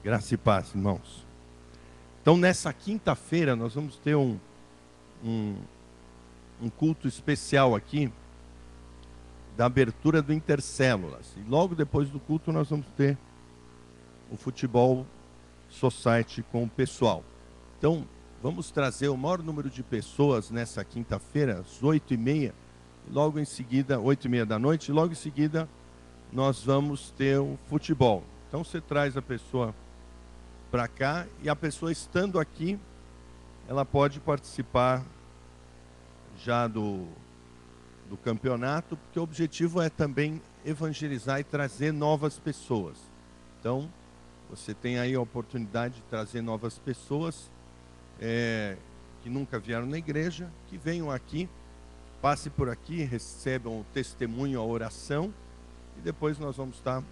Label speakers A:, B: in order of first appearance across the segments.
A: Graça e paz, irmãos. Então, nessa quinta-feira, nós vamos ter um culto especial aqui, da abertura do Intercélulas. E logo depois do culto, nós vamos ter o Futebol Society com o pessoal. Então, vamos trazer o maior número de pessoas nessa quinta-feira, às 8h30, logo em seguida, 8h30 da noite, e logo em seguida, nós vamos ter o futebol. Então, você traz a pessoa para cá, e a pessoa estando aqui, ela pode participar já do campeonato, porque o objetivo é também evangelizar e trazer novas pessoas. Então, você tem aí a oportunidade de trazer novas pessoas que nunca vieram na igreja, que venham aqui, passe por aqui, recebam o testemunho, a oração, e depois nós vamos estar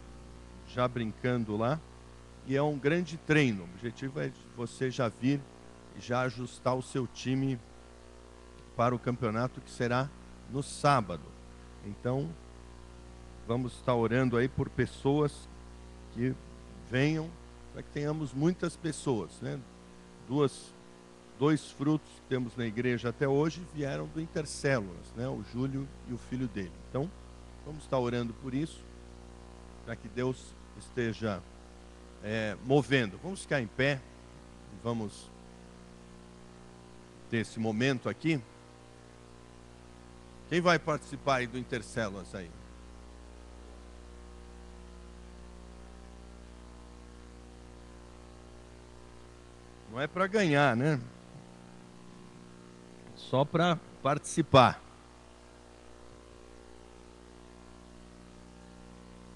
A: já brincando lá. E é um grande treino. O objetivo é você já vir e já ajustar o seu time para o campeonato, que será no sábado. Então, vamos estar orando aí por pessoas que venham, para que tenhamos muitas pessoas, né? Dois frutos que temos na igreja até hoje vieram do Intercélulas, né? O Júlio e o filho dele. Então, vamos estar orando por isso, para que Deus esteja movendo. Vamos ficar em pé, vamos ter esse momento aqui. Quem vai participar aí do Intercélulas aí? Não é para ganhar, né? Só para participar.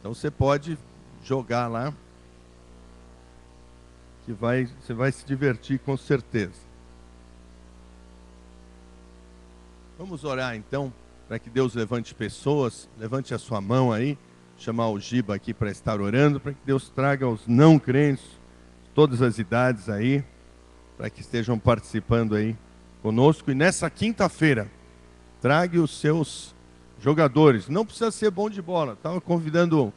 A: Então você pode jogar lá, que você vai se divertir com certeza. Vamos orar então, para que Deus levante pessoas, levante a sua mão aí, chamar o Giba aqui para estar orando, para que Deus traga os não crentes, todas as idades aí, para que estejam participando aí conosco. E nessa quinta-feira, trague os seus jogadores. Não precisa ser bom de bola. Estava convidando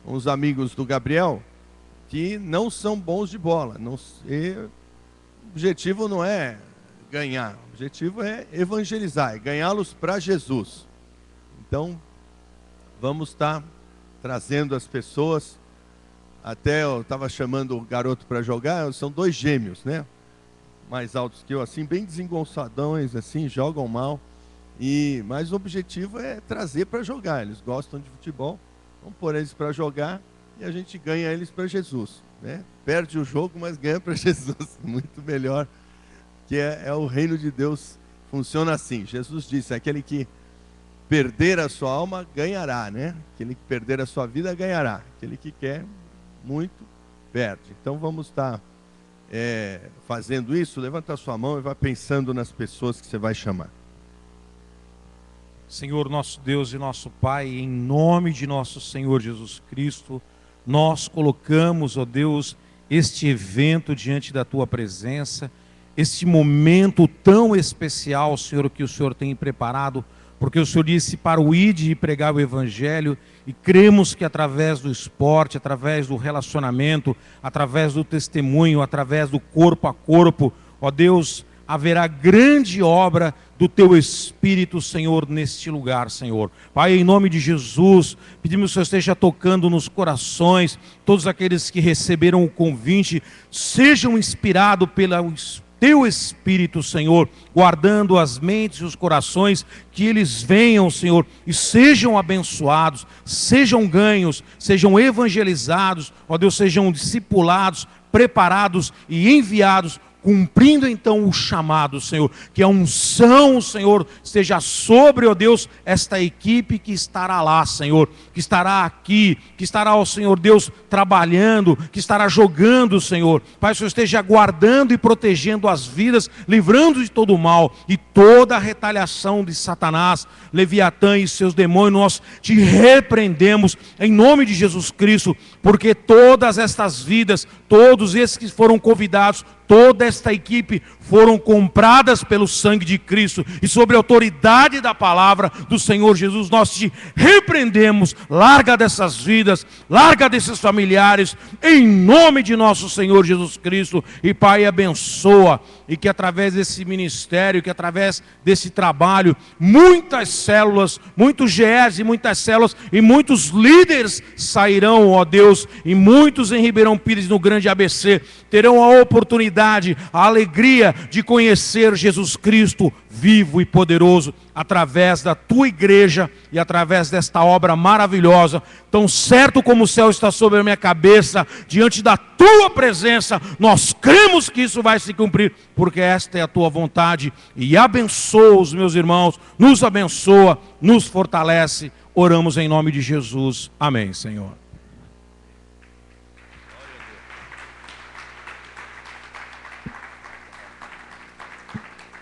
A: uns amigos do Gabriel, que não são bons de bola. O objetivo não é ganhar, o objetivo é evangelizar, é ganhá-los para Jesus. Então, vamos estar trazendo as pessoas. Até eu estava chamando o garoto para jogar, são 2 gêmeos, né? Mais altos que eu, assim, bem desengonçadões, assim, jogam mal. Mas o objetivo é trazer para jogar. Eles gostam de futebol, vamos pôr eles para jogar e a gente ganha eles para Jesus, né? Perde o jogo, mas ganha para Jesus. Muito melhor, que é o reino de Deus, funciona assim. Jesus disse, aquele que perder a sua alma, ganhará, né? Aquele que perder a sua vida, ganhará. Aquele que quer muito, perde. Então vamos estar fazendo isso. Levanta a sua mão e vá pensando nas pessoas que você vai chamar.
B: Senhor, nosso Deus e nosso Pai, em nome de nosso Senhor Jesus Cristo, nós colocamos, ó Deus, este evento diante da Tua presença, este momento tão especial, Senhor, que o Senhor tem preparado, porque o Senhor disse para o ide e pregar o Evangelho, e cremos que através do esporte, através do relacionamento, através do testemunho, através do corpo a corpo, ó Deus, haverá grande obra do Teu Espírito, Senhor, neste lugar, Senhor. Pai, em nome de Jesus, pedimos que o Senhor esteja tocando nos corações, todos aqueles que receberam o convite, sejam inspirados pelo Teu Espírito, Senhor, guardando as mentes e os corações, que eles venham, Senhor, e sejam abençoados, sejam ganhos, sejam evangelizados, ó Deus, sejam discipulados, preparados e enviados, cumprindo então o chamado, Senhor, que a unção, Senhor, esteja sobre, ó Deus, esta equipe que estará lá, Senhor, que estará aqui, que estará, ó Senhor Deus, trabalhando, que estará jogando, Senhor. Pai, o Senhor esteja guardando e protegendo as vidas, livrando de todo o mal e toda a retaliação de Satanás, Leviatã e seus demônios. Nós te repreendemos em nome de Jesus Cristo, porque todas estas vidas, todos esses que foram convidados, toda esta esta equipe foram compradas pelo sangue de Cristo e sobre a autoridade da palavra do Senhor Jesus, nós te repreendemos. Larga dessas vidas, larga desses familiares, em nome de nosso Senhor Jesus Cristo. E Pai, abençoa, e que através desse ministério, que através desse trabalho, muitas células, muitos GEs e muitas células e muitos líderes sairão, ó Deus, e muitos em Ribeirão Pires, no grande ABC, terão a oportunidade, a alegria de conhecer Jesus Cristo vivo e poderoso, através da tua igreja e através desta obra maravilhosa. Tão certo como o céu está sobre a minha cabeça, diante da tua presença, nós cremos que isso vai se cumprir, porque esta é a tua vontade. E abençoa os meus irmãos, nos abençoa, nos fortalece. Oramos em nome de Jesus. Amém, Senhor.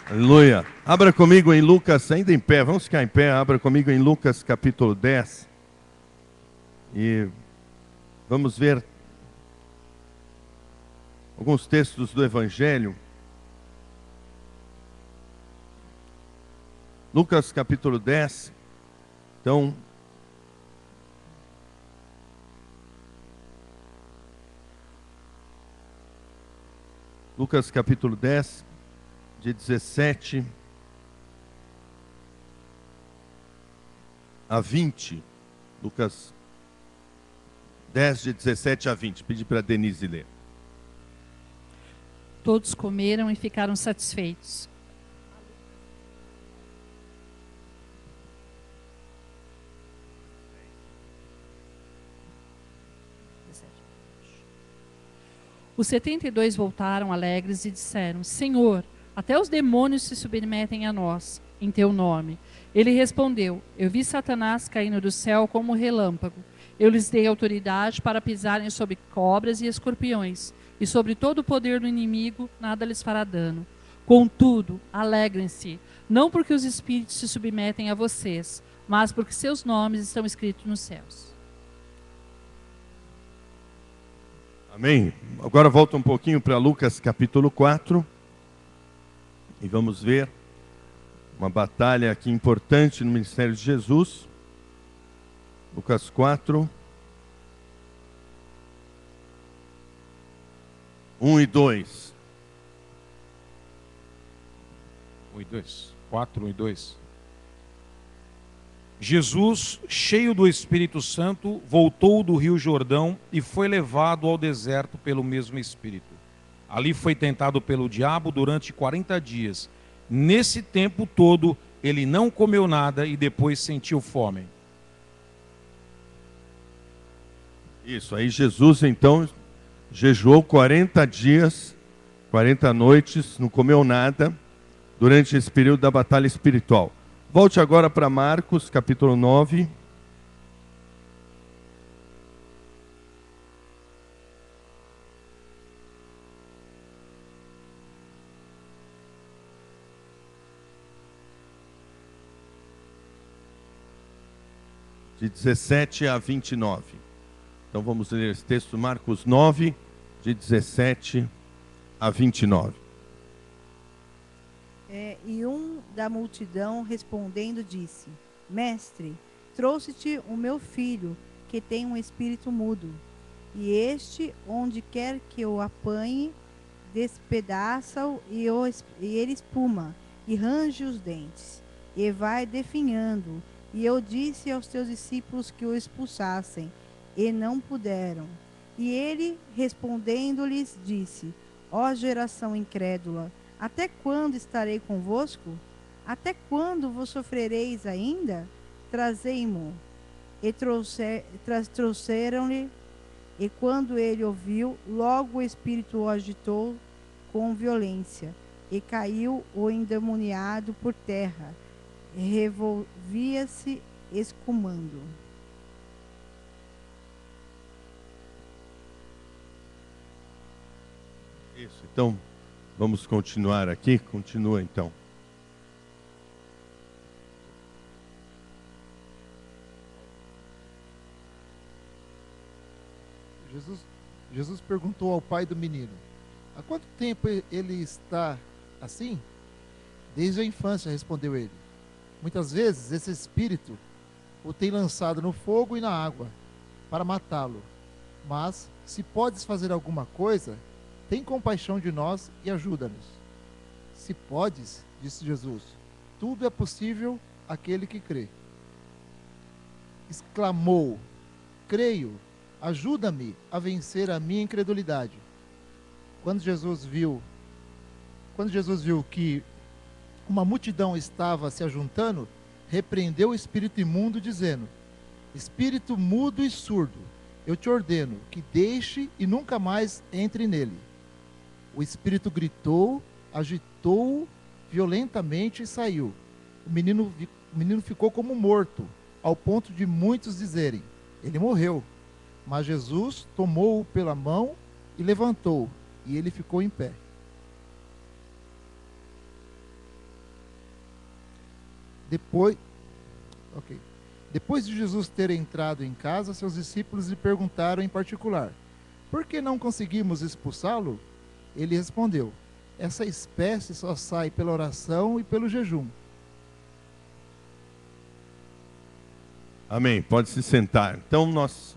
A: Aleluia. Abra comigo em Lucas, ainda em pé, vamos ficar em pé, abra comigo em Lucas capítulo 10. E vamos ver alguns textos do Evangelho. Lucas capítulo 10. Então, Lucas capítulo 10, de 17 a 20. Lucas 10, de 17 a 20. Pedi para a Denise ler.
C: Todos comeram e ficaram satisfeitos. Os 72 voltaram alegres e disseram: Senhor, até os demônios se submetem a nós, em teu nome. Ele respondeu: Eu vi Satanás caindo do céu como um relâmpago. Eu lhes dei autoridade para pisarem sobre cobras e escorpiões, e sobre todo o poder do inimigo nada lhes fará dano. Contudo, alegrem-se, não porque os espíritos se submetem a vocês, mas porque seus nomes estão escritos nos céus.
A: Amém? Agora volta um pouquinho para Lucas capítulo 4. E vamos ver uma batalha aqui importante no ministério de Jesus. Lucas 4. 1 e 2.
B: 1 e 2. 4, 1 e 2. Jesus, cheio do Espírito Santo, voltou do Rio Jordão e foi levado ao deserto pelo mesmo Espírito. Ali foi tentado pelo diabo durante 40 dias. Nesse tempo todo, ele não comeu nada e depois sentiu fome.
A: Isso, aí Jesus então jejuou 40 dias, 40 noites, não comeu nada durante esse período da batalha espiritual. Volte agora para Marcos, capítulo 9. De 17 a 29. Então vamos ler esse texto, Marcos 9, de 17 a 29.
D: E um da multidão respondendo disse: Mestre, trouxe-te o meu filho, que tem um espírito mudo. E este, onde quer que o apanhe, despedaça-o e ele espuma, e range os dentes, e vai definhando. E eu disse aos teus discípulos que o expulsassem, e não puderam. E ele, respondendo-lhes, disse: Ó geração incrédula, até quando estarei convosco? Até quando vos sofrereis ainda? Trazei-mo. E trouxeram-lhe, e quando ele ouviu, logo o espírito o agitou com violência, e caiu o endemoniado por terra, revolvia-se escumando.
A: Isso, então vamos continuar aqui. Continua então.
E: Jesus perguntou ao pai do menino: há quanto tempo ele está assim? Desde a infância, respondeu ele. Muitas vezes esse espírito o tem lançado no fogo e na água para matá-lo. Mas, se podes fazer alguma coisa, tem compaixão de nós e ajuda-nos. Se podes, disse Jesus, tudo é possível àquele que crê. Exclamou, creio, ajuda-me a vencer a minha incredulidade. Quando Jesus viu que uma multidão estava se ajuntando, repreendeu o espírito imundo, dizendo, espírito mudo e surdo, eu te ordeno que deixe e nunca mais entre nele. O espírito gritou, agitou-o violentamente e saiu. O menino ficou como morto, ao ponto de muitos dizerem, ele morreu. Mas Jesus tomou-o pela mão e levantou, e ele ficou em pé. Depois de Jesus ter entrado em casa, seus discípulos lhe perguntaram em particular, por que não conseguimos expulsá-lo? Ele respondeu, essa espécie só sai pela oração e pelo jejum.
A: Amém. Pode se sentar. Então nós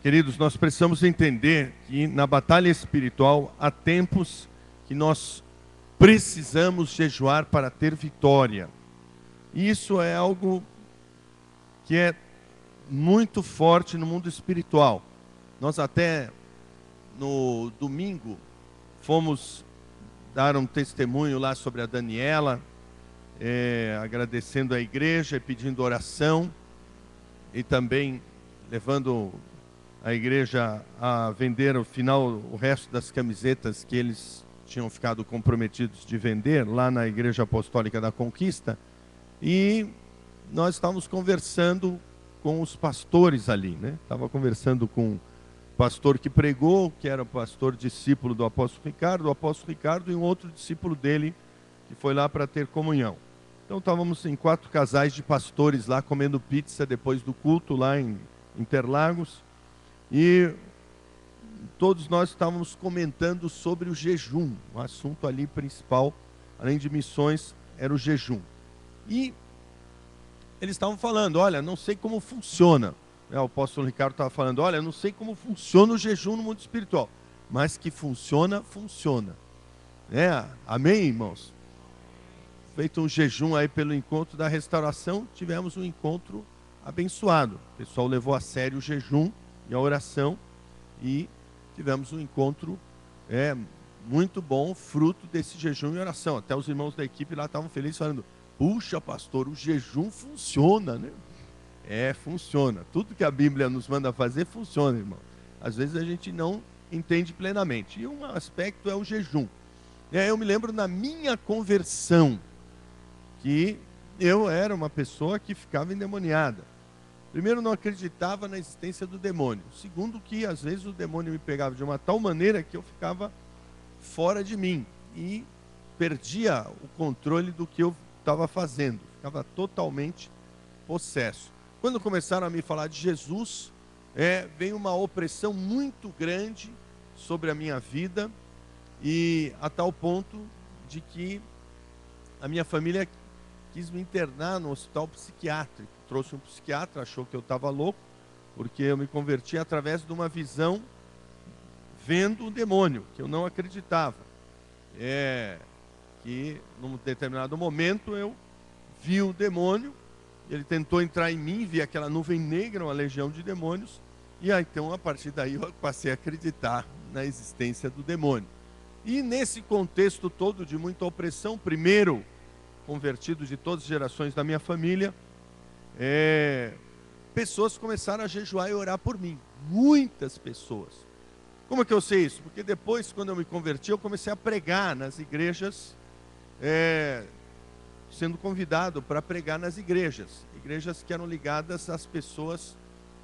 A: queridos, nós precisamos entender que na batalha espiritual há tempos que nós precisamos jejuar para ter vitória. E isso é algo que é muito forte no mundo espiritual. Nós até no domingo fomos dar um testemunho lá sobre a Daniela, agradecendo a igreja e pedindo oração, e também levando a igreja a vender o resto das camisetas que eles tinham ficado comprometidos de vender lá na Igreja Apostólica da Conquista. E nós estávamos conversando com os pastores ali, né? Estava conversando com o pastor que pregou, que era o pastor discípulo do apóstolo Ricardo e um outro discípulo dele que foi lá para ter comunhão. Então estávamos em 4 casais de pastores lá comendo pizza depois do culto lá em Interlagos, e todos nós estávamos comentando sobre o jejum. O assunto ali principal, além de missões, era o jejum. E eles estavam falando, olha, não sei como funciona. O apóstolo Ricardo estava falando, olha, não sei como funciona o jejum no mundo espiritual, mas que funciona, funciona. Amém, irmãos? Feito um jejum aí pelo encontro da restauração, tivemos um encontro abençoado. O pessoal levou a sério o jejum e a oração, e tivemos um encontro muito bom, fruto desse jejum e oração. Até os irmãos da equipe lá estavam felizes, falando, puxa, pastor, o jejum funciona, né? Funciona. Tudo que a Bíblia nos manda fazer, funciona, irmão. Às vezes a gente não entende plenamente. E um aspecto é o jejum. Eu me lembro na minha conversão, que eu era uma pessoa que ficava endemoniada. Primeiro, não acreditava na existência do demônio. Segundo, que às vezes o demônio me pegava de uma tal maneira que eu ficava fora de mim e perdia o controle do que eu estava fazendo. Ficava totalmente possesso. Quando começaram a me falar de Jesus, veio uma opressão muito grande sobre a minha vida, e a tal ponto de que a minha família quis me internar no hospital psiquiátrico. Trouxe um psiquiatra, achou que eu estava louco, porque eu me converti através de uma visão vendo o demônio, que eu não acreditava. Que num determinado momento eu vi o demônio, ele tentou entrar em mim, vi aquela nuvem negra, uma legião de demônios, e aí, então a partir daí eu passei a acreditar na existência do demônio. E nesse contexto todo de muita opressão, primeiro convertido de todas as gerações da minha família, pessoas começaram a jejuar e orar por mim. Muitas pessoas. Como é que eu sei isso? Porque depois, quando eu me converti, eu comecei a pregar nas igrejas, sendo convidado para pregar nas igrejas que eram ligadas às pessoas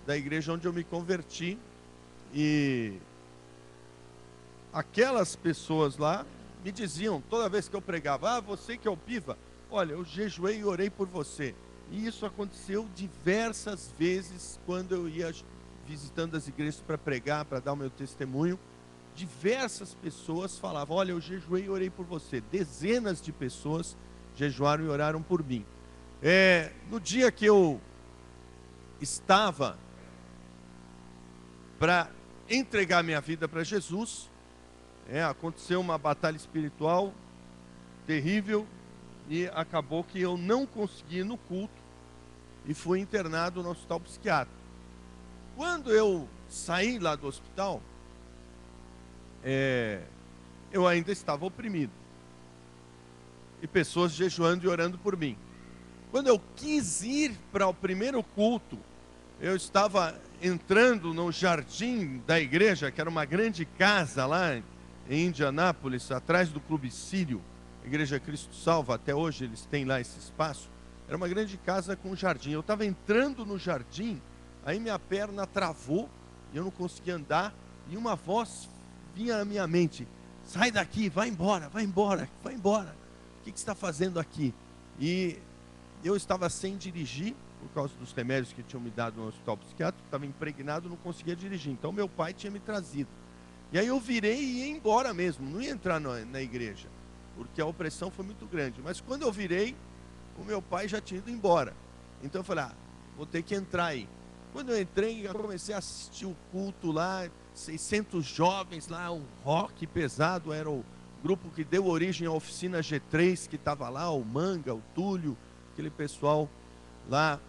A: da igreja onde eu me converti, e aquelas pessoas lá me diziam, toda vez que eu pregava, você que é o Piva, olha, eu jejuei e orei por você. E isso aconteceu diversas vezes quando eu ia visitando as igrejas para pregar, para dar o meu testemunho, diversas pessoas falavam: olha, eu jejuei e orei por você. Dezenas de pessoas jejuaram e oraram por mim. No dia que eu estava para entregar minha vida para Jesus, aconteceu uma batalha espiritual terrível e acabou que eu não consegui ir no culto e fui internado no hospital psiquiátrico. Quando eu saí lá do hospital, eu ainda estava oprimido e pessoas jejuando e orando por mim. Quando eu quis ir para o primeiro culto, eu estava entrando no jardim da igreja, que era uma grande casa lá em Indianápolis, atrás do Clube Sírio, Igreja Cristo Salva, até hoje eles têm lá esse espaço. Era uma grande casa com jardim. Eu estava entrando no jardim, aí minha perna travou e eu não conseguia andar, e uma voz vinha na minha mente: sai daqui, vai embora, vai embora, vai embora. O que você está fazendo aqui? E eu estava sem dirigir, por causa dos remédios que tinham me dado no hospital psiquiátrico, estava impregnado, não conseguia dirigir. Então meu pai tinha me trazido. E aí eu virei e ia embora mesmo, não ia entrar na igreja, porque a opressão foi muito grande. Mas quando eu virei, o meu pai já tinha ido embora. Então eu falei: vou ter que entrar aí. Quando eu entrei, eu comecei a assistir o culto lá, 600 jovens lá, um rock pesado, era o grupo que deu origem à oficina G3, que estava lá, o Manga, o Túlio, aquele pessoal lá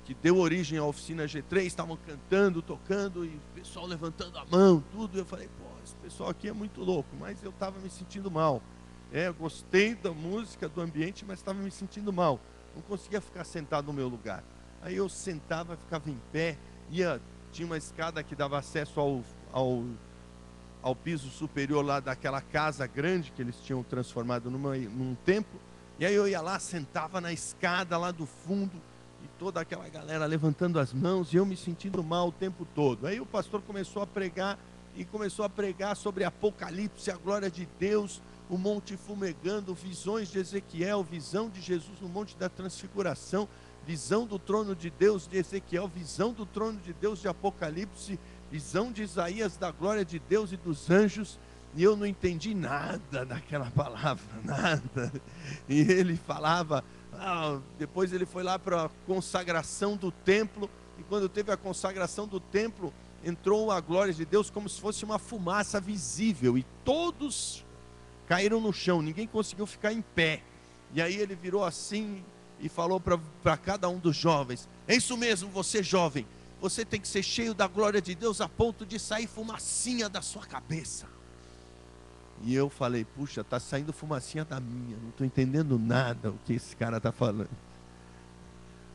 A: que deu origem à oficina G3, estavam cantando, tocando, e o pessoal levantando a mão, tudo. Eu falei: pô, esse pessoal aqui é muito louco, mas eu estava me sentindo mal. Eu gostei da música, do ambiente, mas estava me sentindo mal. Não conseguia ficar sentado no meu lugar. Aí eu sentava, ficava em pé, tinha uma escada que dava acesso ao piso superior lá daquela casa grande que eles tinham transformado num templo. E aí eu ia lá, sentava na escada lá do fundo, e toda aquela galera levantando as mãos, e eu me sentindo mal o tempo todo. Aí o pastor começou a pregar, e começou a pregar sobre Apocalipse, a glória de Deus, o monte fumegando, visões de Ezequiel, visão de Jesus no monte da transfiguração, visão do trono de Deus de Ezequiel, visão do trono de Deus de Apocalipse, visão de Isaías da glória de Deus e dos anjos. E eu não entendi nada daquela palavra, nada. E ele falava, depois ele foi lá para a consagração do templo, e quando teve a consagração do templo, entrou a glória de Deus como se fosse uma fumaça visível, e todos caíram no chão, ninguém conseguiu ficar em pé. E aí ele virou assim e falou para cada um dos jovens: é isso mesmo, você jovem, você tem que ser cheio da glória de Deus a ponto de sair fumacinha da sua cabeça. E eu falei: puxa, está saindo fumacinha da minha, não estou entendendo nada o que esse cara está falando.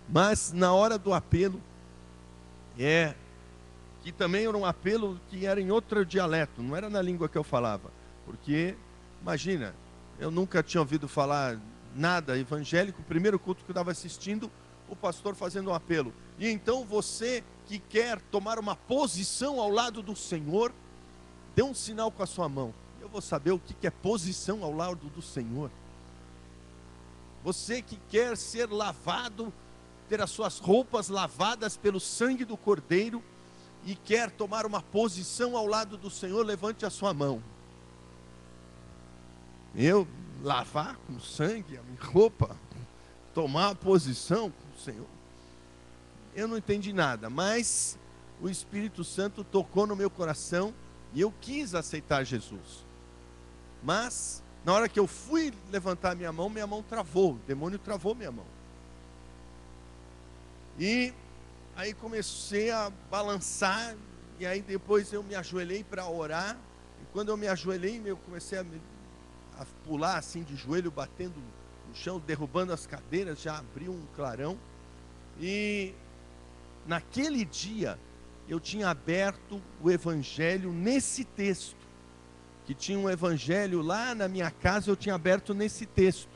A: Mas na hora do apelo, que também era um apelo que era em outro dialeto, não era na língua que eu falava, porque, imagina, eu nunca tinha ouvido falar nada evangélico. O primeiro culto que eu estava assistindo, o pastor fazendo um apelo: e então você que quer tomar uma posição ao lado do Senhor, dê um sinal com a sua mão. Eu vou saber o que é posição ao lado do Senhor. Você que quer ser lavado, ter as suas roupas lavadas pelo sangue do Cordeiro, e quer tomar uma posição ao lado do Senhor, levante a sua mão. Eu lavar com sangue a minha roupa, tomar a posição com o Senhor? Eu não entendi nada, mas o Espírito Santo tocou no meu coração e eu quis aceitar Jesus. Mas na hora que eu fui levantar minha mão travou, o demônio travou minha mão. E aí comecei a balançar, e aí depois eu me ajoelhei para orar, e quando eu me ajoelhei, eu comecei a pular assim de joelho, batendo no chão, derrubando as cadeiras, já abriu um clarão. E naquele dia eu tinha aberto o evangelho nesse texto, que tinha um evangelho lá na minha casa, eu tinha aberto nesse texto.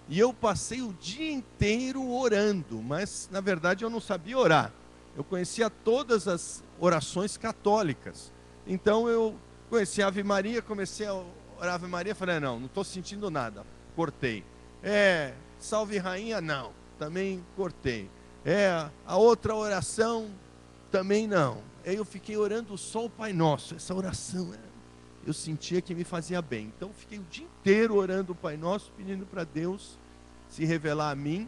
A: E eu passei o dia inteiro orando, mas na verdade eu não sabia orar. Eu conhecia todas as orações católicas. Então eu conheci a Ave Maria, comecei a orar a Ave Maria, falei: não estou sentindo nada, cortei. Salve Rainha, não, também cortei. A outra oração, Também não. Aí eu fiquei orando só o Pai Nosso. Essa oração, eu sentia que me fazia bem. Então fiquei o dia inteiro orando o Pai Nosso, pedindo para Deus se revelar a mim.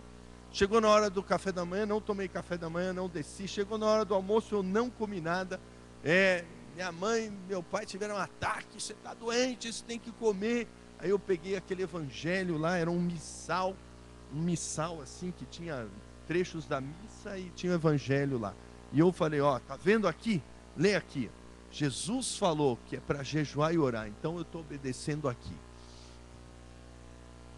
A: Chegou na hora do café da manhã, não tomei café da manhã, não desci. Chegou na hora do almoço, eu não comi nada. Minha mãe e meu pai tiveram um ataque, você está doente, você tem que comer. Aí eu peguei aquele evangelho lá, era um missal assim, que tinha trechos da missa e tinha o evangelho lá. E eu falei, tá vendo aqui? Lê aqui. Jesus falou que é para jejuar e orar, então eu estou obedecendo aqui.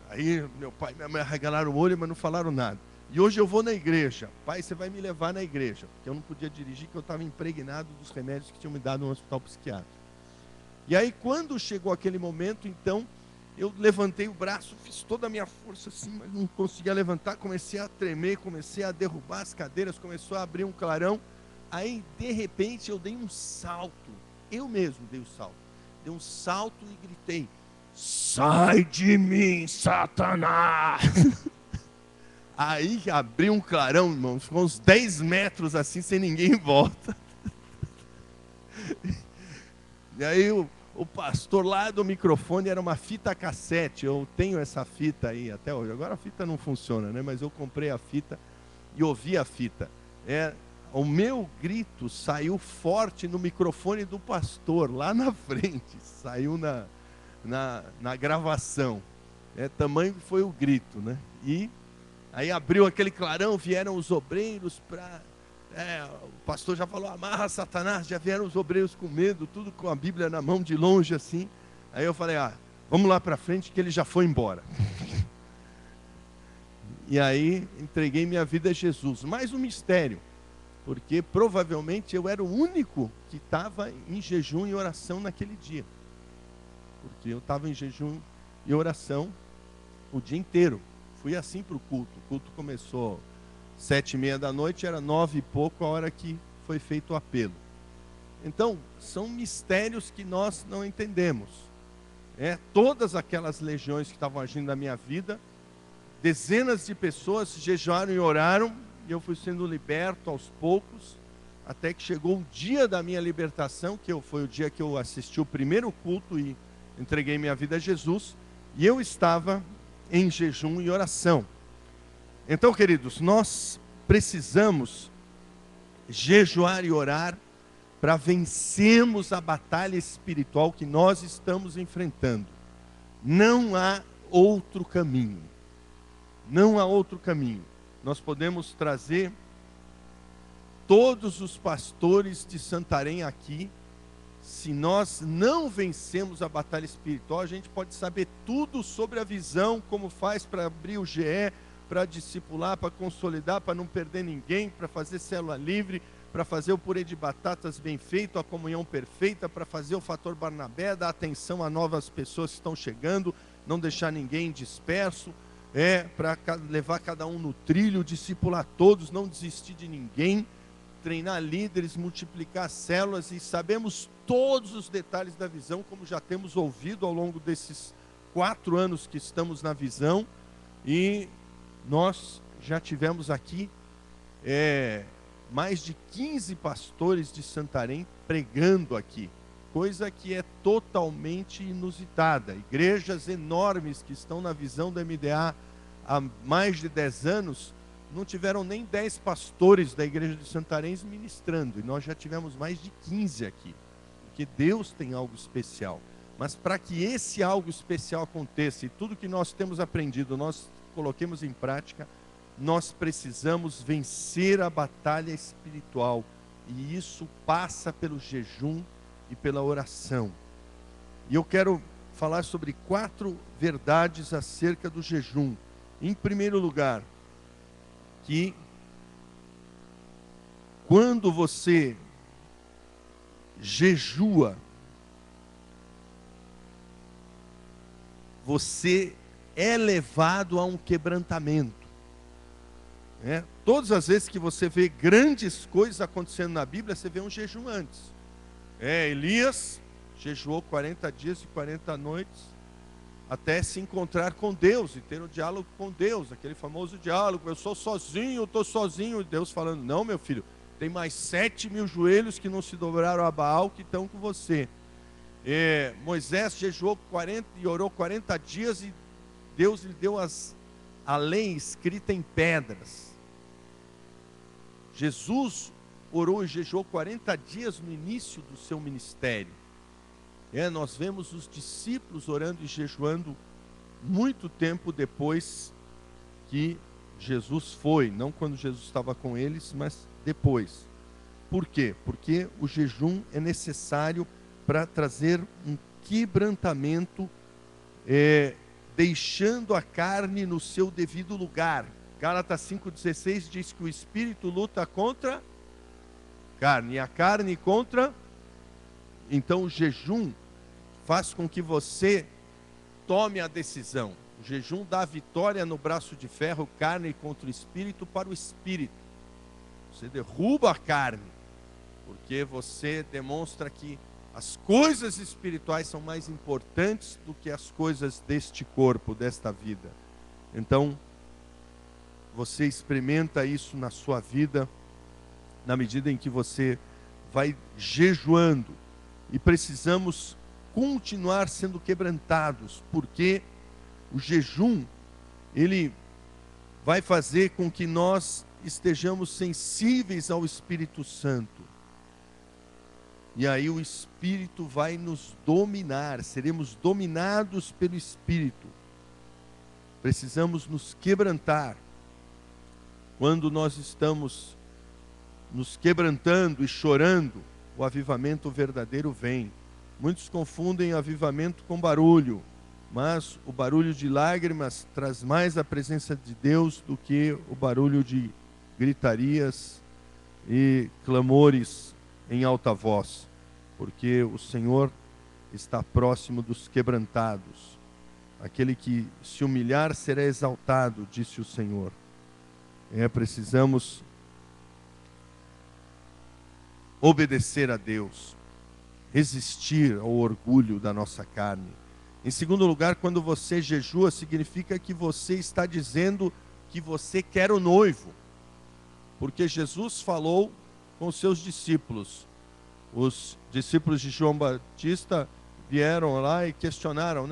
A: Aí meu pai e minha mãe arregalaram o olho, mas não falaram nada. E hoje eu vou na igreja. Pai, você vai me levar na igreja. Porque eu não podia dirigir, porque eu estava impregnado dos remédios que tinham me dado no hospital psiquiátrico. E aí quando chegou aquele momento, então, eu levantei o braço, fiz toda a minha força assim, mas não conseguia levantar. Comecei a tremer, comecei a derrubar as cadeiras, começou a abrir um clarão. Aí, de repente, eu dei um salto. Eu mesmo dei o salto. Dei um salto e gritei: sai de mim, Satanás! Aí abriu um clarão, irmão, ficou uns 10 metros assim, sem ninguém em volta. E aí o pastor lá do microfone, era uma fita cassete, eu tenho essa fita aí até hoje. Agora a fita não funciona, né? Mas eu comprei a fita e ouvi a fita. O meu grito saiu forte no microfone do pastor, lá na frente, saiu na gravação. Tamanho foi o grito, né? E aí abriu aquele clarão, vieram os obreiros para... o pastor já falou, amarra Satanás, já vieram os obreiros com medo, tudo com a Bíblia na mão de longe assim. Aí eu falei, vamos lá para frente que ele já foi embora. E aí entreguei minha vida a Jesus. Mais um mistério, porque provavelmente eu era o único que estava em jejum e oração naquele dia. Porque eu estava em jejum e oração o dia inteiro. Fui assim para o culto. O culto começou 7h30 da noite, era 9 e pouco a hora que foi feito o apelo. Então, são mistérios que nós não entendemos. Todas aquelas legiões que estavam agindo na minha vida, dezenas de pessoas jejuaram e oraram, e eu fui sendo liberto aos poucos, até que chegou o dia da minha libertação, que foi o dia que eu assisti o primeiro culto e entreguei minha vida a Jesus, e eu estava em jejum e oração. Então, queridos, nós precisamos jejuar e orar para vencermos a batalha espiritual que nós estamos enfrentando. Não há outro caminho. Não há outro caminho. Nós podemos trazer todos os pastores de Santarém aqui. Se nós não vencemos a batalha espiritual, a gente pode saber tudo sobre a visão, como faz para abrir o GE, para discipular, para consolidar, para não perder ninguém, para fazer célula livre, para fazer o purê de batatas bem feito, a comunhão perfeita, para fazer o fator Barnabé, dar atenção a novas pessoas que estão chegando, não deixar ninguém disperso, para levar cada um no trilho, discipular todos, não desistir de ninguém, treinar líderes, multiplicar células, e sabemos todos os detalhes da visão, como já temos ouvido ao longo desses 4 anos que estamos na visão, e nós já tivemos aqui mais de 15 pastores de Santarém pregando aqui, coisa que é totalmente inusitada. Igrejas enormes que estão na visão da MDA há mais de 10 anos, não tiveram nem 10 pastores da igreja de Santarém ministrando, e nós já tivemos mais de 15 aqui, porque Deus tem algo especial. Mas para que esse algo especial aconteça, e tudo que nós temos aprendido, nós coloquemos em prática, nós precisamos vencer a batalha espiritual, e isso passa pelo jejum e pela oração. E eu quero falar sobre 4 verdades acerca do jejum. Em primeiro lugar, que quando você jejua, você é levado a um quebrantamento. Todas as vezes que você vê grandes coisas acontecendo na Bíblia, você vê um jejum antes. Elias jejuou 40 dias e 40 noites até se encontrar com Deus e ter um diálogo com Deus, aquele famoso diálogo: eu sou sozinho, eu estou sozinho. E Deus falando: não, meu filho, Tem mais 7.000 joelhos que não se dobraram a Baal que estão com você. Moisés jejuou 40 e orou 40 dias e Deus lhe deu a lei escrita em pedras. Jesus orou e jejuou 40 dias no início do seu ministério. Nós vemos os discípulos orando e jejuando muito tempo depois que Jesus foi, não quando Jesus estava com eles, mas depois. Por quê? Porque o jejum é necessário para trazer um quebrantamento, deixando a carne no seu devido lugar. Gálatas 5,16 diz que o espírito luta contra a carne, e a carne contra. Então o jejum faz com que você tome a decisão. O jejum dá a vitória no braço de ferro, carne contra o espírito, para o espírito. Você derruba a carne, porque você demonstra que as coisas espirituais são mais importantes do que as coisas deste corpo, desta vida. Então, você experimenta isso na sua vida, na medida em que você vai jejuando. E precisamos continuar sendo quebrantados, porque o jejum, ele vai fazer com que nós estejamos sensíveis ao Espírito Santo. E aí o Espírito vai nos dominar, seremos dominados pelo Espírito. Precisamos nos quebrantar. Quando nós estamos nos quebrantando e chorando, o avivamento verdadeiro vem. Muitos confundem avivamento com barulho, mas o barulho de lágrimas traz mais a presença de Deus do que o barulho de gritarias e clamores em alta voz, porque o Senhor está próximo dos quebrantados. Aquele que se humilhar será exaltado, disse o Senhor. Precisamos obedecer a Deus, resistir ao orgulho da nossa carne. Em segundo lugar, quando você jejua, significa que você está dizendo que você quer o noivo. Porque Jesus falou com os seus discípulos. Os discípulos de João Batista vieram lá e questionaram,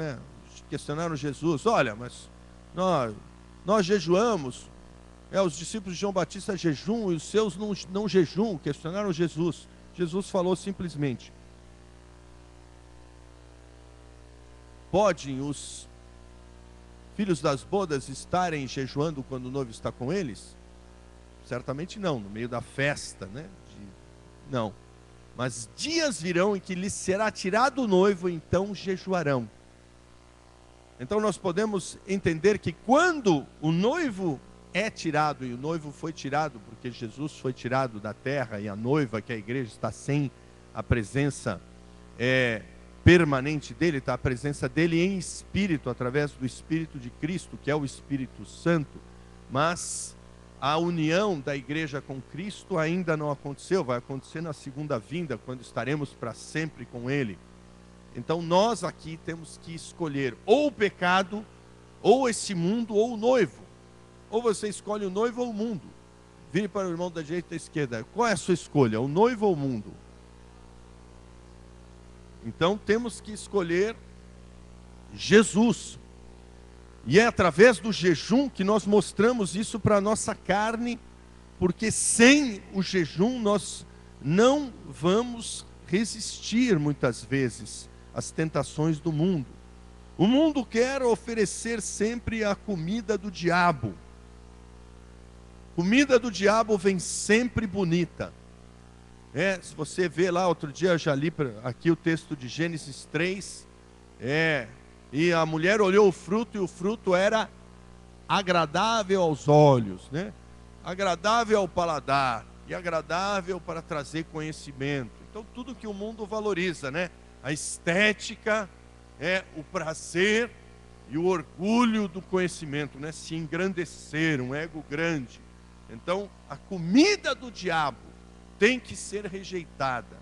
A: questionaram Jesus. Olha, mas nós jejuamos. Os discípulos de João Batista jejuam e os seus não jejuam. Questionaram Jesus. Jesus falou simplesmente: podem os filhos das bodas estarem jejuando quando o noivo está com eles? Certamente não, no meio da festa, não. Mas dias virão em que lhes será tirado o noivo, então jejuarão. Então nós podemos entender que quando o noivo é tirado, e o noivo foi tirado porque Jesus foi tirado da terra, e a noiva, que é a igreja, está sem a presença permanente dele, está a presença dele em espírito, através do Espírito de Cristo, que é o Espírito Santo, mas a união da igreja com Cristo ainda não aconteceu, vai acontecer na segunda vinda, quando estaremos para sempre com ele. Então nós aqui temos que escolher ou o pecado, ou esse mundo, ou o noivo. Ou você escolhe o noivo ou o mundo. Vire para o irmão da direita e da esquerda. Qual é a sua escolha, o noivo ou o mundo? Então temos que escolher Jesus. E é através do jejum que nós mostramos isso para a nossa carne, porque sem o jejum nós não vamos resistir muitas vezes às tentações do mundo. O mundo quer oferecer sempre a comida do diabo. Comida do diabo vem sempre bonita. Se você vê lá, outro dia eu já li aqui o texto de Gênesis 3, e a mulher olhou o fruto e o fruto era agradável aos olhos, agradável ao paladar e agradável para trazer conhecimento. Então tudo que o mundo valoriza, a estética, o prazer e o orgulho do conhecimento, se engrandecer, um ego grande. Então a comida do diabo tem que ser rejeitada.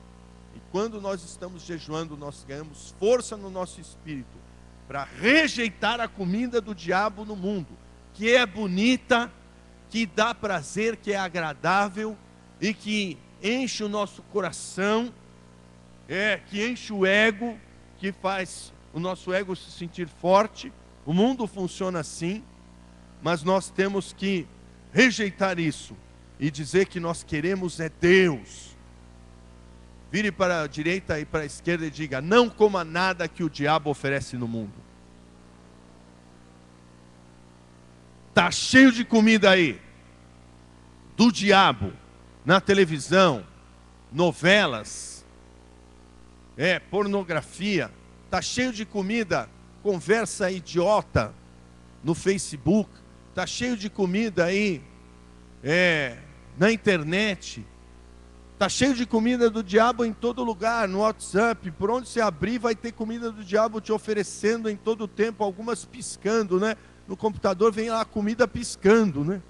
A: E quando nós estamos jejuando, nós ganhamos força no nosso espírito para rejeitar a comida do diabo no mundo, que é bonita, que dá prazer, que é agradável, e que enche o nosso coração, que enche o ego, que faz o nosso ego se sentir forte. O mundo funciona assim, mas nós temos que rejeitar isso e dizer que nós queremos é Deus. Vire para a direita e para a esquerda e diga: não coma nada que o diabo oferece no mundo. Está cheio de comida aí, do diabo, na televisão, novelas, pornografia. Está cheio de comida, conversa idiota no Facebook. Está cheio de comida aí, na internet. Está cheio de comida do diabo em todo lugar, no WhatsApp. Por onde você abrir vai ter comida do diabo te oferecendo em todo o tempo, algumas piscando, né? No computador vem lá a comida piscando, né?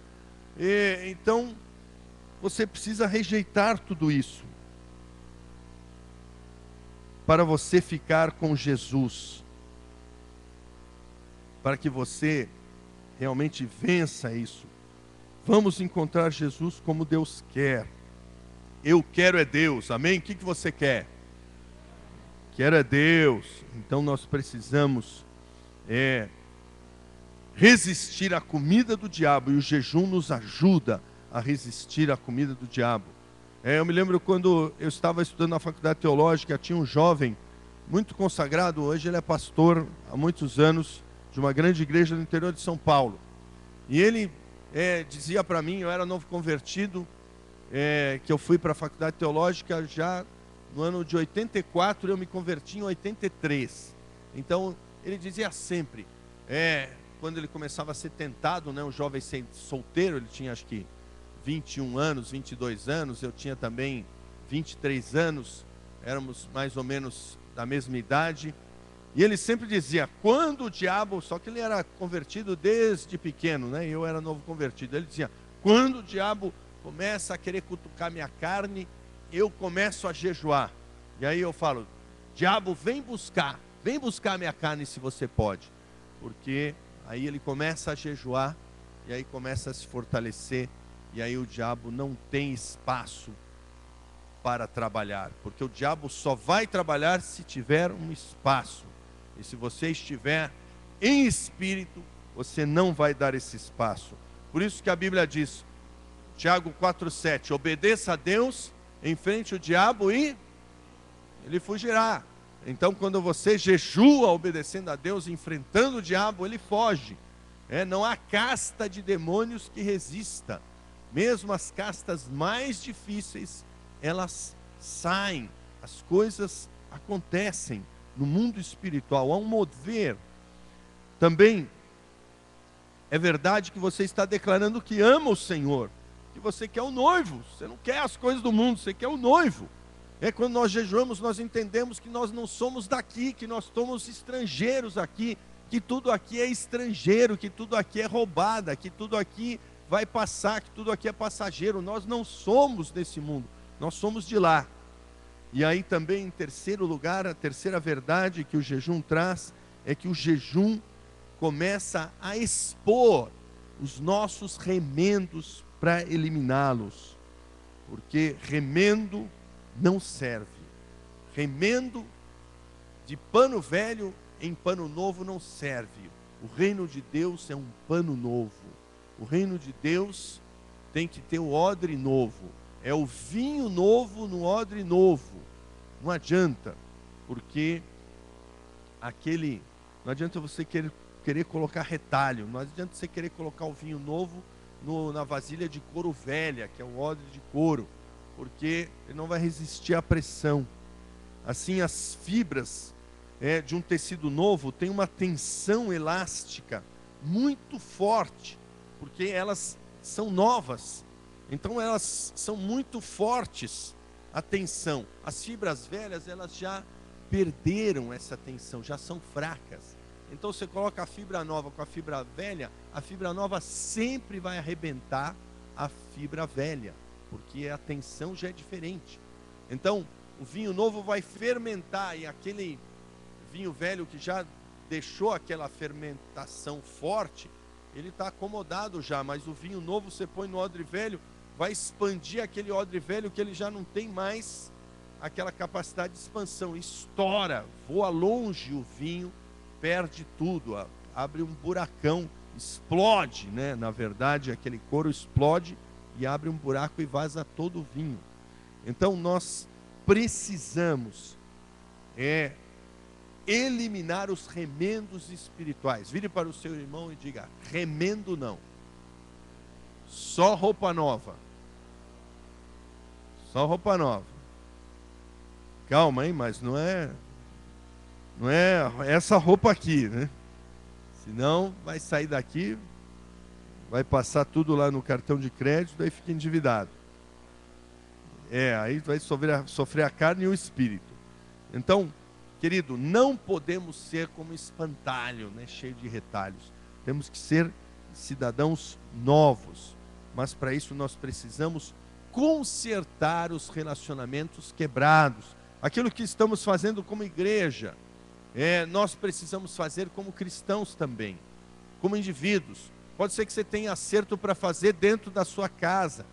A: Então, você precisa rejeitar tudo isso para você ficar com Jesus, para que você realmente vença isso. Vamos encontrar Jesus como Deus quer. Eu quero é Deus, amém? O que você quer? Quero é Deus. Então nós precisamos resistir à comida do diabo, e o jejum nos ajuda a resistir à comida do diabo. Eu me lembro quando eu estava estudando na faculdade teológica, tinha um jovem muito consagrado, hoje ele é pastor há muitos anos, de uma grande igreja no interior de São Paulo. E ele dizia para mim, eu era novo convertido, que eu fui para a faculdade teológica já no ano de 84, eu me converti em 83. Então, ele dizia sempre, quando ele começava a ser tentado, né, um jovem solteiro, ele tinha acho que 21 anos, 22 anos, eu tinha também 23 anos, éramos mais ou menos da mesma idade, e ele sempre dizia, quando o diabo, só que ele era convertido desde pequeno, né, eu era novo convertido, ele dizia, quando o diabo começa a querer cutucar minha carne, eu começo a jejuar. E aí eu falo, diabo, vem buscar minha carne se você pode. Porque aí ele começa a jejuar, e aí começa a se fortalecer, e aí o diabo não tem espaço para trabalhar. Porque o diabo só vai trabalhar se tiver um espaço. E se você estiver em espírito, você não vai dar esse espaço. Por isso que a Bíblia diz, Tiago 4,7, obedeça a Deus, enfrente o diabo e ele fugirá. Então, quando você jejua obedecendo a Deus, enfrentando o diabo, ele foge. Não há casta de demônios que resista. Mesmo as castas mais difíceis, elas saem. As coisas acontecem no mundo espiritual. Há um mover. Também é verdade que você está declarando que ama o Senhor, que você quer o noivo. Você não quer as coisas do mundo, você quer o noivo. Quando nós jejuamos, nós entendemos que nós não somos daqui, que nós somos estrangeiros aqui, que tudo aqui é estrangeiro, que tudo aqui é roubada, que tudo aqui vai passar, que tudo aqui é passageiro. Nós não somos desse mundo, nós somos de lá. E aí também, em terceiro lugar, a terceira verdade que o jejum traz é que o jejum começa a expor os nossos remendos para eliminá-los, porque remendo não serve. Remendo de pano velho em pano novo não serve. O reino de Deus é um pano novo. O reino de Deus tem que ter o odre novo. É o vinho novo no odre novo. Não adianta, porque não adianta você querer colocar retalho, não adianta você querer colocar o vinho novo na vasilha de couro velha, que é o odre de couro, porque ele não vai resistir à pressão. Assim, as fibras de um tecido novo têm uma tensão elástica muito forte, porque elas são novas, então elas são muito fortes, a tensão. As fibras velhas, elas já perderam essa tensão, já são fracas. Então você coloca a fibra nova com a fibra velha, a fibra nova sempre vai arrebentar a fibra velha, porque a tensão já é diferente. Então o vinho novo vai fermentar, e aquele vinho velho que já deixou aquela fermentação forte, ele está acomodado já, mas o vinho novo você põe no odre velho, vai expandir aquele odre velho que ele já não tem mais aquela capacidade de expansão, estoura, voa longe o vinho, perde tudo, abre um buracão, explode, né? Na verdade, aquele couro explode e abre um buraco e vaza todo o vinho. Então nós precisamos eliminar os remendos espirituais. Vire para o seu irmão e diga: remendo não, só roupa nova. Só roupa nova. Calma, hein? Mas não é essa roupa aqui, né? Senão vai sair daqui, vai passar tudo lá no cartão de crédito, aí fica endividado. Aí vai sofrer a carne e o espírito. Então, querido, não podemos ser como espantalho, né? Cheio de retalhos. Temos que ser cidadãos novos. Mas para isso nós precisamos consertar os relacionamentos quebrados. Aquilo que estamos fazendo como igreja, nós precisamos fazer como cristãos também, como indivíduos. Pode ser que você tenha acerto para fazer dentro da sua casa,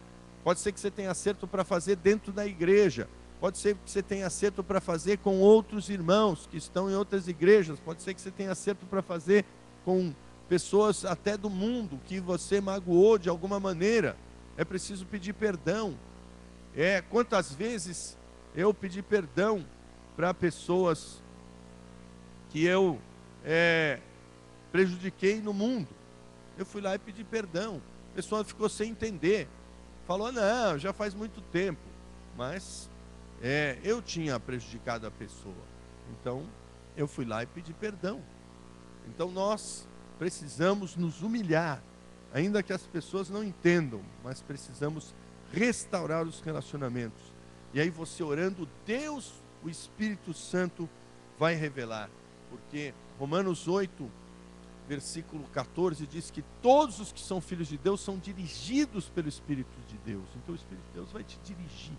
A: pode ser que você tenha acerto para fazer dentro da igreja, pode ser que você tenha acerto para fazer com outros irmãos que estão em outras igrejas, pode ser que você tenha acerto para fazer com pessoas até do mundo que você magoou de alguma maneira. É preciso pedir perdão. Quantas vezes eu pedi perdão para pessoas que eu prejudiquei no mundo. Eu fui lá e pedi perdão. A pessoa ficou sem entender. Falou: não, já faz muito tempo. Mas eu tinha prejudicado a pessoa. Então, eu fui lá e pedi perdão. Então, nós precisamos nos humilhar, ainda que as pessoas não entendam, mas precisamos restaurar os relacionamentos. E aí você orando, Deus, o Espírito Santo, vai revelar. Porque Romanos 8, versículo 14, diz que todos os que são filhos de Deus são dirigidos pelo Espírito de Deus. Então o Espírito de Deus vai te dirigir.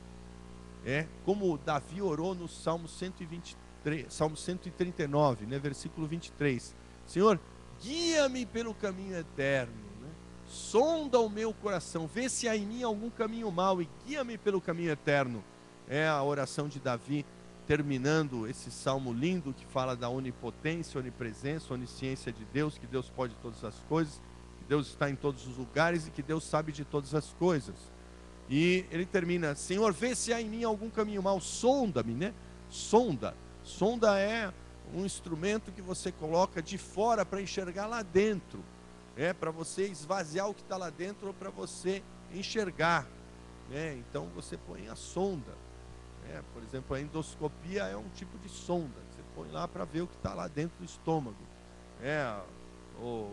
A: Como Davi orou no Salmo 139, né, versículo 23. Senhor, guia-me pelo caminho eterno, né? Sonda o meu coração, vê se há em mim algum caminho mau e guia-me pelo caminho eterno. É a oração de Davi, terminando esse salmo lindo que fala da onipotência, onipresença, onisciência de Deus, que Deus pode todas as coisas, que Deus está em todos os lugares e que Deus sabe de todas as coisas. E ele termina: Senhor, vê se há em mim algum caminho mau, sonda-me, né? Sonda é um instrumento que você coloca de fora para enxergar lá dentro, para você esvaziar o que está lá dentro ou para você enxergar, então você põe a sonda. Por exemplo, a endoscopia é um tipo de sonda. Você põe lá para ver o que está lá dentro do estômago. O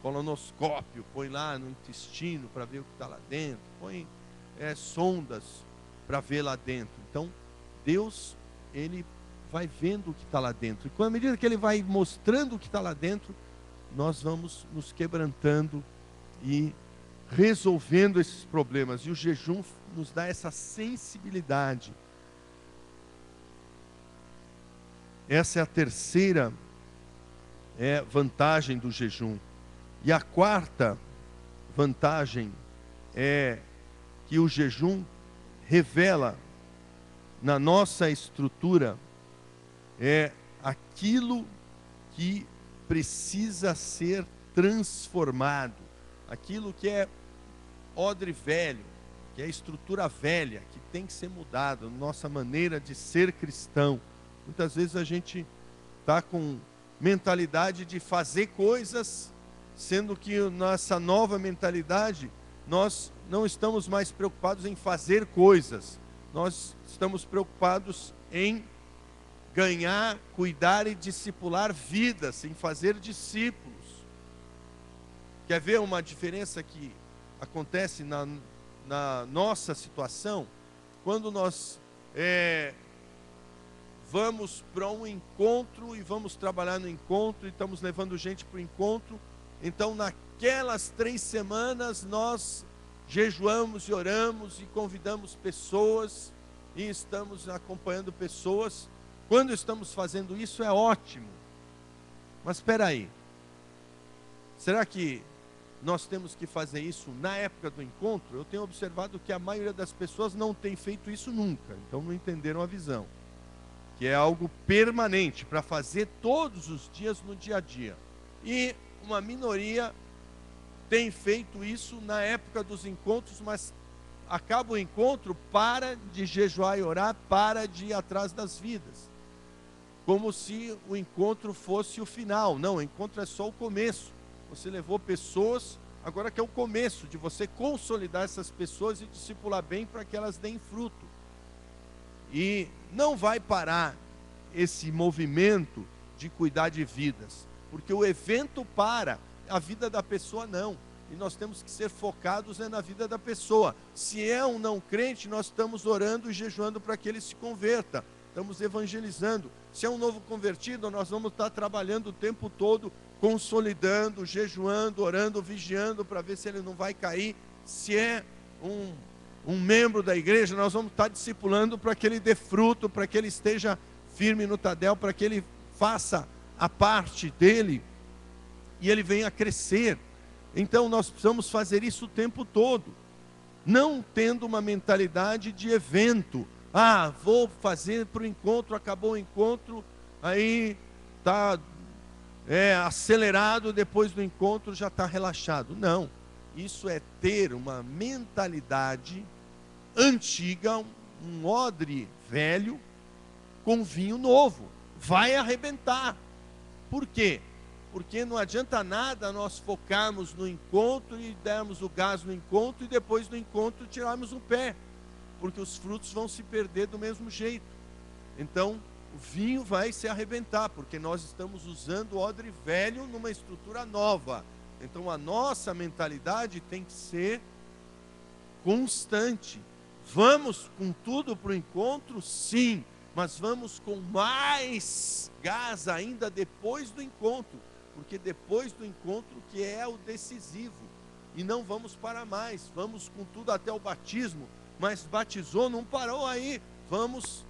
A: colonoscópio, põe lá no intestino para ver o que está lá dentro. Põe sondas para ver lá dentro. Então, Deus, Ele vai vendo o que está lá dentro. E com a medida que Ele vai mostrando o que está lá dentro, nós vamos nos quebrantando e resolvendo esses problemas. E o jejum nos dá essa sensibilidade. Essa é a terceira vantagem do jejum. E a quarta vantagem é que o jejum revela na nossa estrutura aquilo que precisa ser transformado, aquilo que é odre velho, que é estrutura velha, que tem que ser mudado, nossa maneira de ser cristão. Muitas vezes a gente está com mentalidade de fazer coisas, sendo que nessa nova mentalidade, nós não estamos mais preocupados em fazer coisas, nós estamos preocupados em ganhar, cuidar e discipular vidas, em fazer discípulos. Quer ver uma diferença que acontece na nossa situação? Quando nós vamos para um encontro e vamos trabalhar no encontro e estamos levando gente para o encontro, então naquelas 3 semanas nós jejuamos e oramos e convidamos pessoas e estamos acompanhando pessoas. Quando estamos fazendo isso é ótimo, mas espera aí, será que nós temos que fazer isso na época do encontro, eu tenho observado que a maioria das pessoas não tem feito isso nunca, então não entenderam a visão, que é algo permanente, para fazer todos os dias no dia a dia. E uma minoria tem feito isso na época dos encontros, mas acaba o encontro, para de jejuar e orar, para de ir atrás das vidas, como se o encontro fosse o final. Não, o encontro é só o começo. Você levou pessoas, agora que é o começo de você consolidar essas pessoas e discipular bem para que elas deem fruto. E não vai parar esse movimento de cuidar de vidas, porque o evento para, a vida da pessoa não. E nós temos que ser focados na vida da pessoa. Se é um não crente, nós estamos orando e jejuando para que ele se converta. Estamos evangelizando. Se é um novo convertido, nós vamos estar trabalhando o tempo todo, consolidando, jejuando, orando, vigiando para ver se ele não vai cair. Se é um membro da igreja, nós vamos estar discipulando para que ele dê fruto, para que ele esteja firme no Tadel, para que ele faça a parte dele e ele venha a crescer. Então nós precisamos fazer isso o tempo todo, não tendo uma mentalidade de evento. Ah, vou fazer para o encontro, acabou o encontro, aí está acelerado, depois do encontro já está relaxado. Não, isso é ter uma mentalidade antiga, um odre velho com vinho novo. Vai arrebentar. Por quê? Porque não adianta nada nós focarmos no encontro e darmos o gás no encontro e depois do encontro tirarmos o pé, porque os frutos vão se perder do mesmo jeito. Então o vinho vai se arrebentar, porque nós estamos usando o odre velho numa estrutura nova. Então a nossa mentalidade tem que ser constante. Vamos com tudo para o encontro? Sim, mas vamos com mais gás ainda depois do encontro, porque depois do encontro que é o decisivo, e não vamos parar mais. Vamos com tudo até o batismo, mas batizou, não parou aí, vamos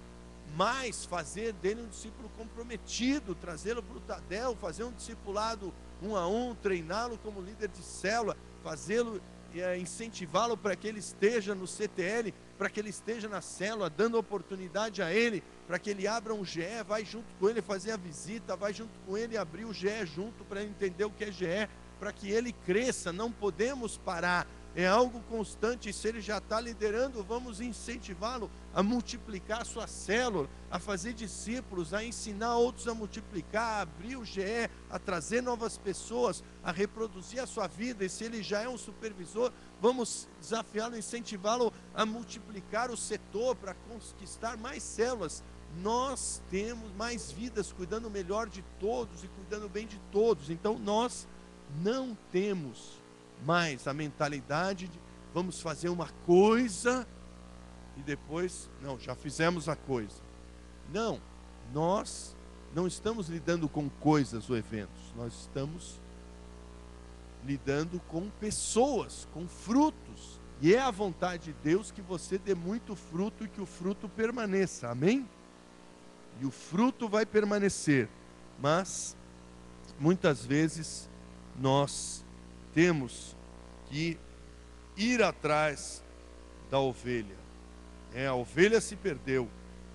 A: mais fazer dele um discípulo comprometido, trazê-lo para o Tadel, fazer um discipulado 1 a 1, treiná-lo como líder de célula, fazê-lo, incentivá-lo para que ele esteja no CTL, para que ele esteja na célula, dando oportunidade a ele, para que ele abra um GE, vai junto com ele fazer a visita, vai junto com ele abrir o GE junto, para ele entender o que é GE, para que ele cresça. Não podemos parar, é algo constante. E se ele já está liderando, vamos incentivá-lo a multiplicar a sua célula, a fazer discípulos, a ensinar outros a multiplicar, a abrir o GE, a trazer novas pessoas, a reproduzir a sua vida. E se ele já é um supervisor, vamos desafiá-lo, incentivá-lo a multiplicar o setor para conquistar mais células. Nós temos mais vidas, cuidando melhor de todos e cuidando bem de todos. Então nós não temos mais a mentalidade de vamos fazer uma coisa e depois, não, já fizemos a coisa. Não, nós não estamos lidando com coisas ou eventos, nós estamos lidando com pessoas, com frutos. E é a vontade de Deus que você dê muito fruto e que o fruto permaneça, amém? E o fruto vai permanecer, mas muitas vezes nós temos que ir atrás da ovelha. A ovelha se perdeu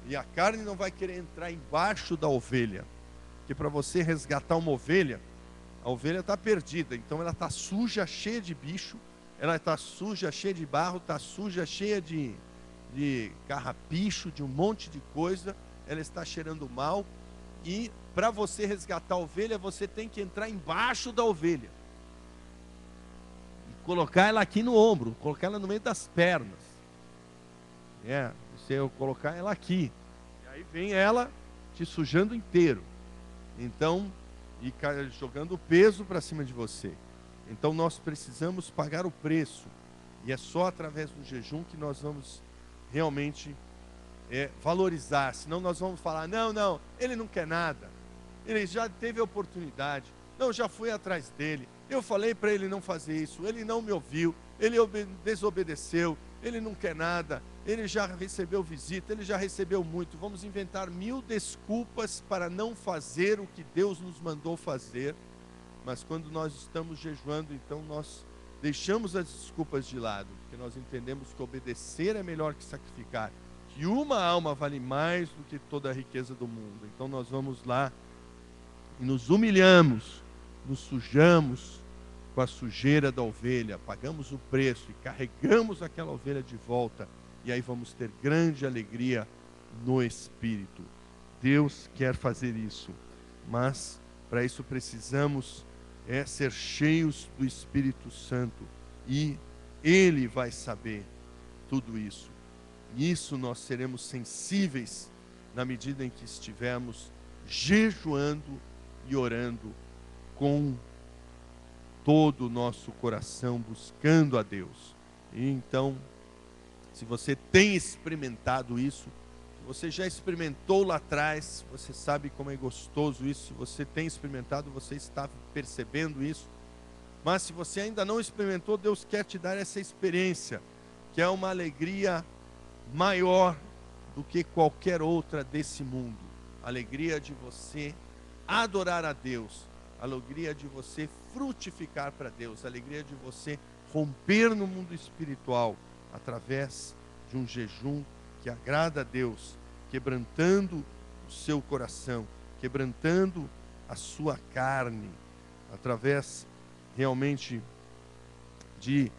A: e a carne não vai querer entrar embaixo da ovelha, porque para você resgatar uma ovelha, a ovelha está perdida, então ela está suja, cheia de bicho, ela está suja, cheia de barro, está suja, cheia de carrapicho, de um monte de coisa, ela está cheirando mal. E para você resgatar a ovelha, você tem que entrar embaixo da ovelha e colocar ela aqui no ombro, colocar ela no meio das pernas. Você colocar ela aqui, e aí vem ela te sujando inteiro, então, e jogando peso para cima de você. Então nós precisamos pagar o preço, e é só através do jejum que nós vamos realmente valorizar. Senão nós vamos falar, não, ele não quer nada, ele já teve a oportunidade, não, já fui atrás dele, eu falei para ele não fazer isso, ele não me ouviu, ele desobedeceu, ele não quer nada, ele já recebeu visita, ele já recebeu muito. Vamos inventar 1000 desculpas para não fazer o que Deus nos mandou fazer. Mas quando nós estamos jejuando, então nós deixamos as desculpas de lado, porque nós entendemos que obedecer é melhor que sacrificar, que uma alma vale mais do que toda a riqueza do mundo. Então nós vamos lá e nos humilhamos, nos sujamos com a sujeira da ovelha, pagamos o preço e carregamos aquela ovelha de volta, e aí vamos ter grande alegria no Espírito. Deus quer fazer isso, mas para isso precisamos ser cheios do Espírito Santo, e Ele vai saber tudo isso. Nisso nós seremos sensíveis na medida em que estivermos jejuando e orando com todo o nosso coração, buscando a Deus. E então, se você tem experimentado isso, se você já experimentou lá atrás, você sabe como é gostoso isso. Se você tem experimentado, você está percebendo isso. Mas se você ainda não experimentou, Deus quer te dar essa experiência, que é uma alegria maior do que qualquer outra desse mundo. A alegria de você adorar a Deus, a alegria de você frutificar para Deus, a alegria de você romper no mundo espiritual através de um jejum que agrada a Deus, quebrantando o seu coração, quebrantando a sua carne, através realmente de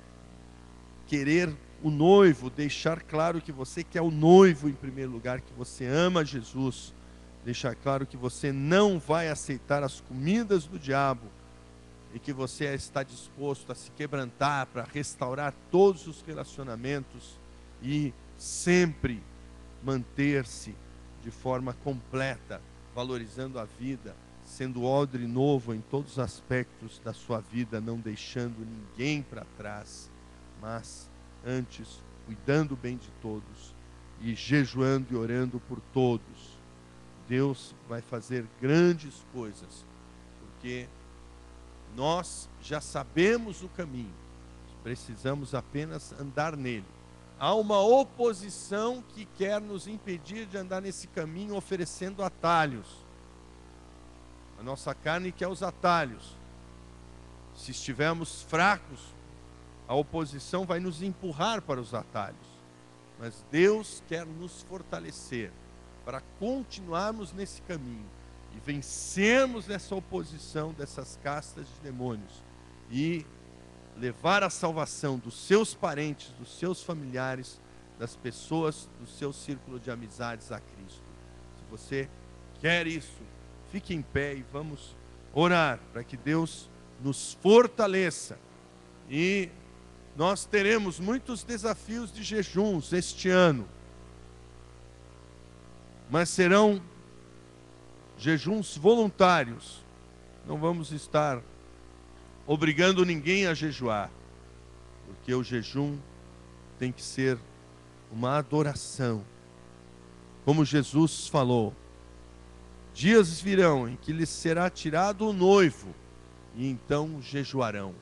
A: querer o noivo, deixar claro que você quer o noivo em primeiro lugar, que você ama Jesus, deixar claro que você não vai aceitar as comidas do diabo e que você está disposto a se quebrantar para restaurar todos os relacionamentos e sempre manter-se de forma completa, valorizando a vida, sendo odre novo em todos os aspectos da sua vida, não deixando ninguém para trás, mas antes cuidando bem de todos e jejuando e orando por todos. Deus vai fazer grandes coisas, porque nós já sabemos o caminho, precisamos apenas andar nele. Há uma oposição que quer nos impedir de andar nesse caminho, oferecendo atalhos. A nossa carne quer os atalhos. Se estivermos fracos, a oposição vai nos empurrar para os atalhos. Mas Deus quer nos fortalecer para continuarmos nesse caminho e vencermos essa oposição dessas castas de demônios e levar a salvação dos seus parentes, dos seus familiares, das pessoas do seu círculo de amizades a Cristo. Se você quer isso, fique em pé e vamos orar para que Deus nos fortaleça. E nós teremos muitos desafios de jejuns este ano, mas serão jejuns voluntários. Não vamos estar obrigando ninguém a jejuar, porque o jejum tem que ser uma adoração. Como Jesus falou, dias virão em que lhes será tirado o noivo, e então jejuarão.